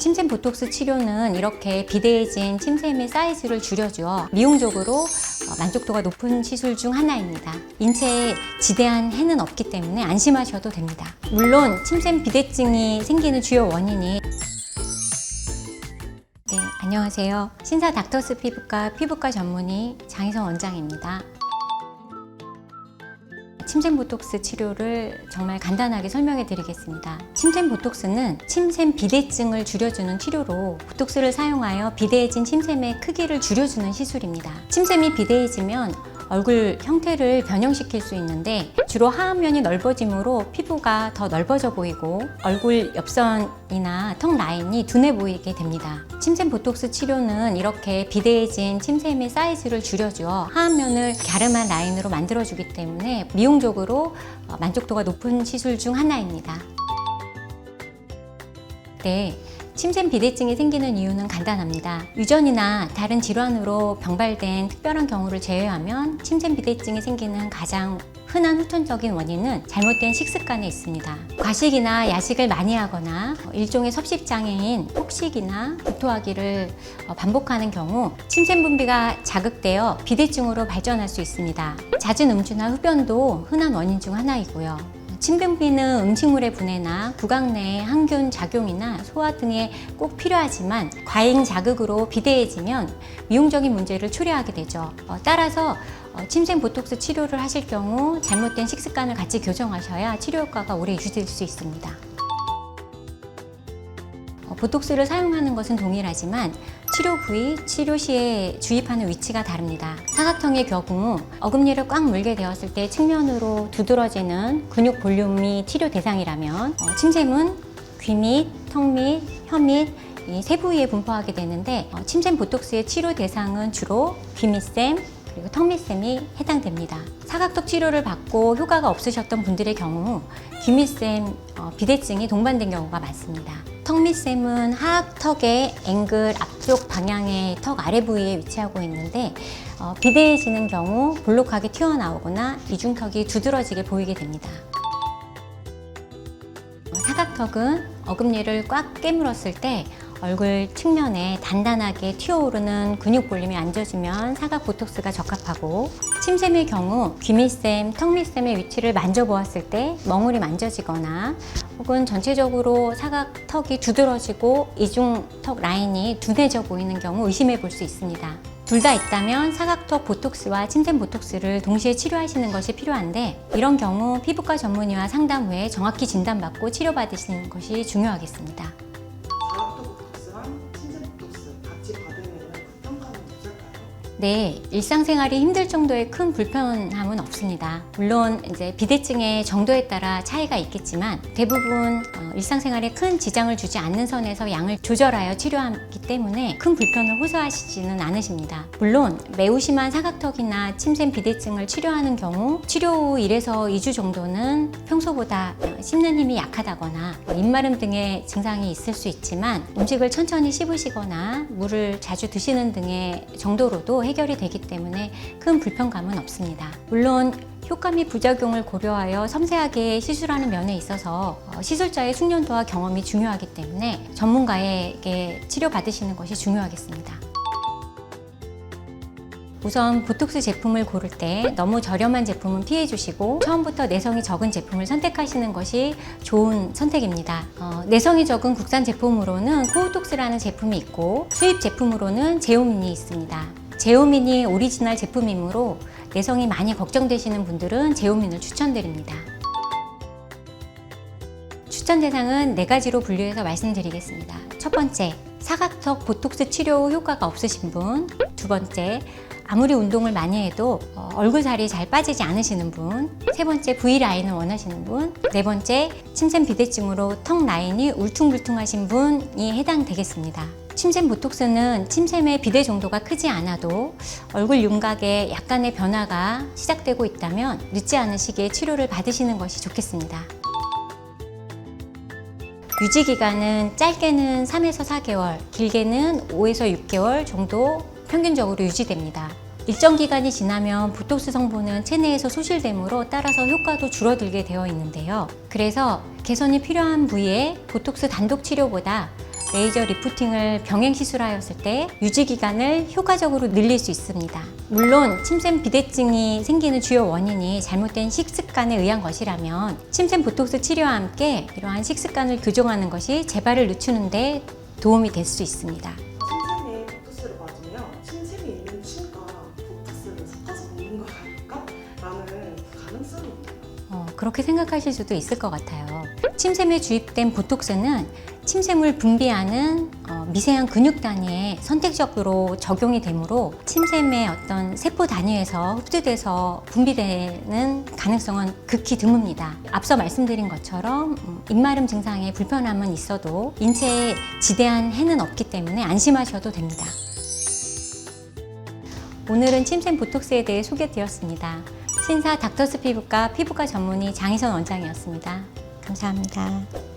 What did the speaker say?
침샘 보톡스 치료는 이렇게 비대해진 침샘의 사이즈를 줄여주어 미용적으로 만족도가 높은 시술 중 하나입니다. 인체에 지대한 해는 없기 때문에 안심하셔도 됩니다. 물론 침샘 비대증이 생기는 주요 원인이 안녕하세요. 신사 닥터스 피부과 전문의 장희선 원장입니다. 침샘 보톡스 치료를 정말 간단하게 설명해 드리겠습니다. 침샘 보톡스는 침샘 비대증을 줄여주는 치료로 보톡스를 사용하여 비대해진 침샘의 크기를 줄여주는 시술입니다. 침샘이 비대해지면 얼굴 형태를 변형시킬 수 있는데 주로 하안면이 넓어짐으로 피부가 더 넓어져 보이고 얼굴 옆선이나 턱 라인이 둔해 보이게 됩니다. 침샘 보톡스 치료는 이렇게 비대해진 침샘의 사이즈를 줄여주어 하안면을 갸름한 라인으로 만들어주기 때문에 미용적으로 만족도가 높은 시술 중 하나입니다. 침샘 비대증이 생기는 이유는 간단합니다. 유전이나 다른 질환으로 병발된 특별한 경우를 제외하면 침샘 비대증이 생기는 가장 흔한 후천적인 원인은 잘못된 식습관에 있습니다. 과식이나 야식을 많이 하거나 일종의 섭식장애인 폭식이나 구토하기를 반복하는 경우 침샘 분비가 자극되어 비대증으로 발전할 수 있습니다. 잦은 음주나 흡연도 흔한 원인 중 하나이고요. 침분비는 음식물의 분해나 구강 내의 항균 작용이나 소화 등에 꼭 필요하지만 과잉 자극으로 비대해지면 미용적인 문제를 초래하게 되죠. 따라서 침샘 보톡스 치료를 하실 경우 잘못된 식습관을 같이 교정하셔야 치료 효과가 오래 유지될 수 있습니다. 보톡스를 사용하는 것은 동일하지만 치료 부위, 치료 시에 주입하는 위치가 다릅니다. 사각형의 경우 어금니를 꽉 물게 되었을 때 측면으로 두드러지는 근육 볼륨이 치료 대상이라면 침샘은 귀 밑, 턱 밑, 혀 밑, 이 세 부위에 분포하게 되는데 침샘 보톡스의 치료 대상은 주로 귀 밑샘, 그리고 턱 밑샘이 해당됩니다. 사각턱 치료를 받고 효과가 없으셨던 분들의 경우 귀 밑샘 비대증이 동반된 경우가 많습니다. 턱 밑샘은 하악턱의 앵글 앞쪽 방향의 턱 아래 부위에 위치하고 있는데 비대해지는 경우 볼록하게 튀어나오거나 이중턱이 두드러지게 보이게 됩니다. 사각턱은 어금니를 꽉 깨물었을 때 얼굴 측면에 단단하게 튀어오르는 근육 볼륨이 앉아주면 사각 보톡스가 적합하고 침샘의 경우 귀 밑샘, 턱 밑샘의 위치를 만져보았을 때 멍울이 만져지거나 혹은 전체적으로 사각턱이 두드러지고 이중턱 라인이 둔해져 보이는 경우 의심해 볼 수 있습니다. 둘 다 있다면 사각턱 보톡스와 침샘 보톡스를 동시에 치료하시는 것이 필요한데 이런 경우 피부과 전문의와 상담 후에 정확히 진단받고 치료받으시는 것이 중요하겠습니다. 네, 일상생활이 힘들 정도의 큰 불편함은 없습니다. 물론 이제 비대증의 정도에 따라 차이가 있겠지만 대부분 일상생활에 큰 지장을 주지 않는 선에서 양을 조절하여 치료하기 때문에 큰 불편을 호소하시지는 않으십니다. 물론 매우 심한 사각턱이나 침샘 비대증을 치료하는 경우 치료 후 1에서 2주 정도는 평소보다 씹는 힘이 약하다거나 입마름 등의 증상이 있을 수 있지만 음식을 천천히 씹으시거나 물을 자주 드시는 등의 정도로도 해결이 되기 때문에 큰 불편감은 없습니다. 물론 효과 및 부작용을 고려하여 섬세하게 시술하는 면에 있어서 시술자의 숙련도와 경험이 중요하기 때문에 전문가에게 치료받으시는 것이 중요하겠습니다. 우선 보톡스 제품을 고를 때 너무 저렴한 제품은 피해 주시고 처음부터 내성이 적은 제품을 선택하시는 것이 좋은 선택입니다. 내성이 적은 국산 제품으로는 코오톡스라는 제품이 있고 수입 제품으로는 제오민이 있습니다. 제오민이 오리지널 제품이므로 내성이 많이 걱정되시는 분들은 제오민을 추천드립니다. 추천 대상은 4가지로 분류해서 말씀드리겠습니다. 첫 번째, 사각턱 보톡스 치료 후 효과가 없으신 분. 두 번째, 아무리 운동을 많이 해도 얼굴살이 잘 빠지지 않으시는 분. 세 번째, V라인을 원하시는 분. 네 번째, 침샘 비대증으로 턱 라인이 울퉁불퉁하신 분이 해당되겠습니다. 침샘 보톡스는 침샘의 비대 정도가 크지 않아도 얼굴 윤곽에 약간의 변화가 시작되고 있다면 늦지 않은 시기에 치료를 받으시는 것이 좋겠습니다. 유지 기간은 짧게는 3에서 4개월, 길게는 5에서 6개월 정도 평균적으로 유지됩니다. 일정 기간이 지나면 보톡스 성분은 체내에서 소실되므로 따라서 효과도 줄어들게 되어 있는데요. 그래서 개선이 필요한 부위에 보톡스 단독 치료보다 레이저 리프팅을 병행 시술하였을 때 유지 기간을 효과적으로 늘릴 수 있습니다. 물론 침샘 비대증이 생기는 주요 원인이 잘못된 식습관에 의한 것이라면 침샘 보톡스 치료와 함께 이러한 식습관을 교정하는 것이 재발을 늦추는 데 도움이 될 수 있습니다. 침샘에 보톡스를 맞으면 침샘이 있는 침과 보톡스를 섞어서 먹는 거 아닐까? 라는 가능성이 있네요. 그렇게 생각하실 수도 있을 것 같아요. 침샘에 주입된 보톡스는 침샘을 분비하는 미세한 근육 단위에 선택적으로 적용이 되므로 침샘의 어떤 세포 단위에서 흡수돼서 분비되는 가능성은 극히 드뭅니다. 앞서 말씀드린 것처럼 입마름 증상에 불편함은 있어도 인체에 지대한 해는 없기 때문에 안심하셔도 됩니다. 오늘은 침샘 보톡스에 대해 소개드렸습니다. 신사 닥터스 피부과 전문의 장희선 원장이었습니다. 감사합니다.